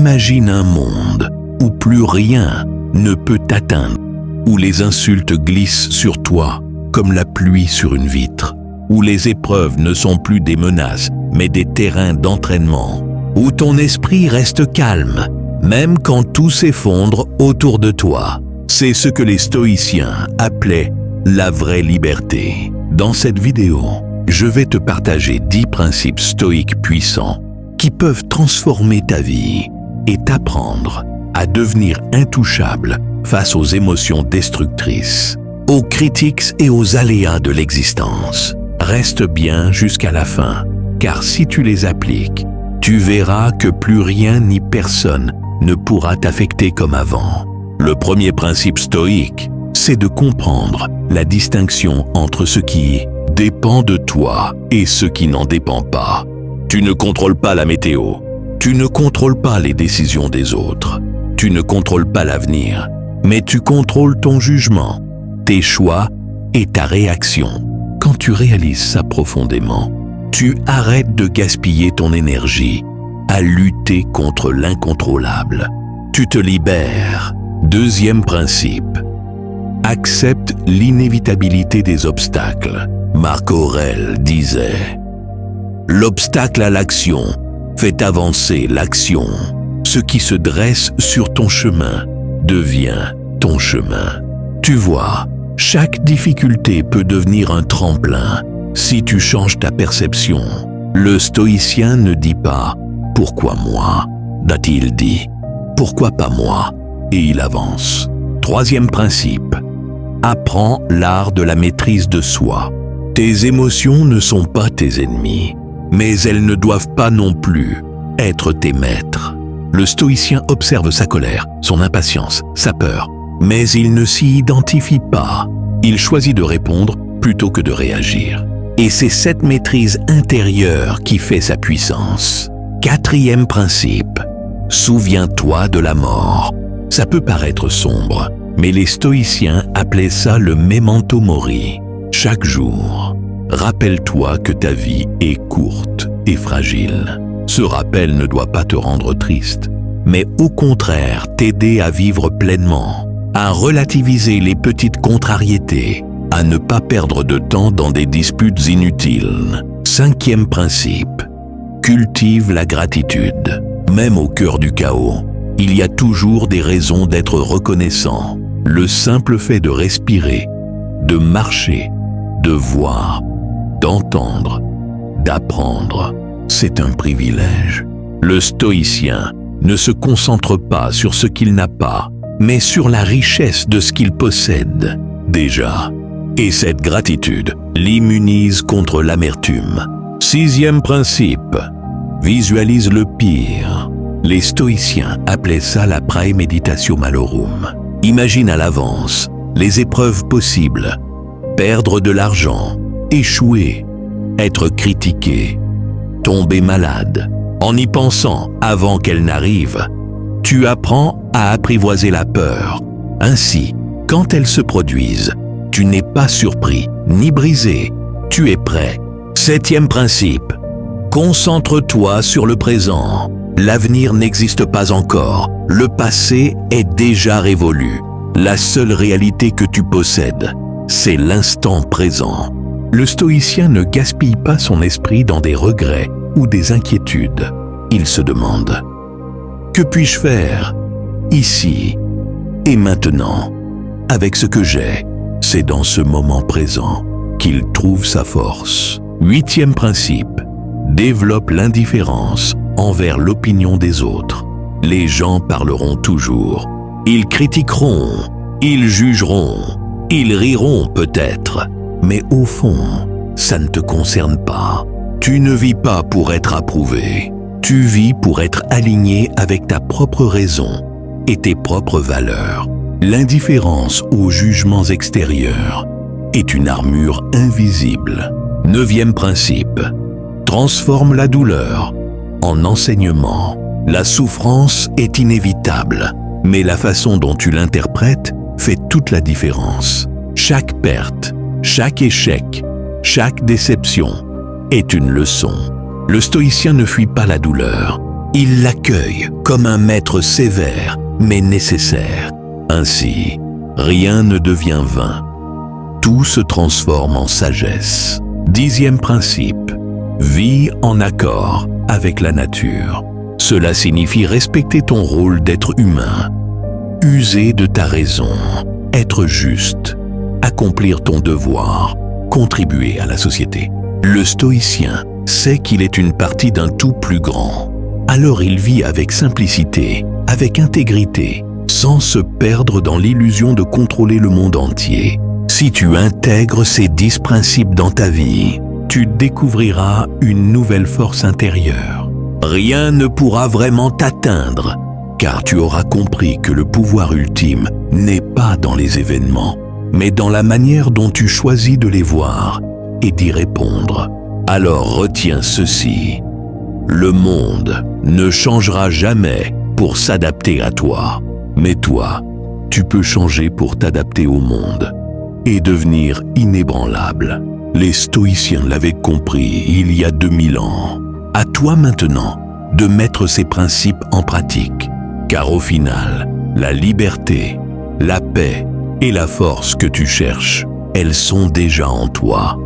Imagine un monde où plus rien ne peut t'atteindre, où les insultes glissent sur toi comme la pluie sur une vitre, où les épreuves ne sont plus des menaces, mais des terrains d'entraînement, où ton esprit reste calme, même quand tout s'effondre autour de toi. C'est ce que les stoïciens appelaient la vraie liberté. Dans cette vidéo, je vais te partager 10 principes stoïques puissants qui peuvent transformer ta vie et t'apprendre à devenir intouchable face aux émotions destructrices, aux critiques et aux aléas de l'existence. Reste bien jusqu'à la fin, car si tu les appliques, tu verras que plus rien ni personne ne pourra t'affecter comme avant. Le premier principe stoïque, c'est de comprendre la distinction entre ce qui dépend de toi et ce qui n'en dépend pas. Tu ne contrôles pas la météo, tu ne contrôles pas les décisions des autres, tu ne contrôles pas l'avenir, mais tu contrôles ton jugement, tes choix et ta réaction. Quand tu réalises ça profondément, tu arrêtes de gaspiller ton énergie à lutter contre l'incontrôlable. Tu te libères. Deuxième principe, accepte l'inévitabilité des obstacles. Marc Aurèle disait « L'obstacle à l'action fait avancer l'action. Ce qui se dresse sur ton chemin devient ton chemin. » Tu vois, chaque difficulté peut devenir un tremplin si tu changes ta perception. Le stoïcien ne dit pas « Pourquoi moi ?» d'a-t-il dit « Pourquoi pas moi ?» et il avance. Troisième principe, apprends l'art de la maîtrise de soi. Tes émotions ne sont pas tes ennemis, mais elles ne doivent pas non plus être tes maîtres. Le stoïcien observe sa colère, son impatience, sa peur, mais il ne s'y identifie pas. Il choisit de répondre plutôt que de réagir. Et c'est cette maîtrise intérieure qui fait sa puissance. Quatrième principe, souviens-toi de la mort. Ça peut paraître sombre, mais les stoïciens appelaient ça le memento mori. Chaque jour, rappelle-toi que ta vie est courte et fragile. Ce rappel ne doit pas te rendre triste, mais au contraire t'aider à vivre pleinement, à relativiser les petites contrariétés, à ne pas perdre de temps dans des disputes inutiles. Cinquième principe, cultive la gratitude. Même au cœur du chaos, il y a toujours des raisons d'être reconnaissant. Le simple fait de respirer, de marcher, de voir, d'entendre, d'apprendre, c'est un privilège. Le stoïcien ne se concentre pas sur ce qu'il n'a pas, mais sur la richesse de ce qu'il possède déjà. Et cette gratitude l'immunise contre l'amertume. Sixième principe, visualise le pire. Les stoïciens appelaient ça la praemeditatio malorum. Imagine à l'avance les épreuves possibles, perdre de l'argent, échouer, être critiqué, tomber malade. En y pensant avant qu'elle n'arrive, tu apprends à apprivoiser la peur. Ainsi, quand elles se produisent, tu n'es pas surpris ni brisé, tu es prêt. Septième principe, concentre-toi sur le présent. L'avenir n'existe pas encore, le passé est déjà révolu. La seule réalité que tu possèdes, c'est l'instant présent. Le stoïcien ne gaspille pas son esprit dans des regrets ou des inquiétudes. Il se demande « Que puis-je faire ici et maintenant avec ce que j'ai ?» C'est dans ce moment présent qu'il trouve sa force. Huitième principe, développe l'indifférence envers l'opinion des autres. Les gens parleront toujours. Ils critiqueront, ils jugeront, ils riront peut-être. Mais au fond, ça ne te concerne pas. Tu ne vis pas pour être approuvé. Tu vis pour être aligné avec ta propre raison et tes propres valeurs. L'indifférence aux jugements extérieurs est une armure invisible. Neuvième principe, transforme la douleur en enseignement. La souffrance est inévitable, mais la façon dont tu l'interprètes fait toute la différence. Chaque perte, chaque échec, chaque déception est une leçon. Le stoïcien ne fuit pas la douleur, Ils l'accueillent comme un maître sévère mais nécessaire. Ainsi, rien ne devient vain. Tout se transforme en sagesse. 10e principe. Vis en accord avec la nature. Cela signifie respecter ton rôle d'être humain, user de ta raison, être juste, accomplir ton devoir, contribuer à la société. Le stoïcien sait qu'il est une partie d'un tout plus grand. Alors il vit avec simplicité, avec intégrité, sans se perdre dans l'illusion de contrôler le monde entier. Si tu intègres ces 10 principes dans ta vie, tu découvriras une nouvelle force intérieure. Rien ne pourra vraiment t'atteindre, car tu auras compris que le pouvoir ultime n'est pas dans les événements, mais dans la manière dont tu choisis de les voir et d'y répondre. Alors retiens ceci. Le monde ne changera jamais pour s'adapter à toi, mais toi, tu peux changer pour t'adapter au monde et devenir inébranlable. Les stoïciens l'avaient compris il y a 2000 ans. À toi maintenant de mettre ces principes en pratique, car au final, la liberté, la paix et la force que tu cherches, elles sont déjà en toi.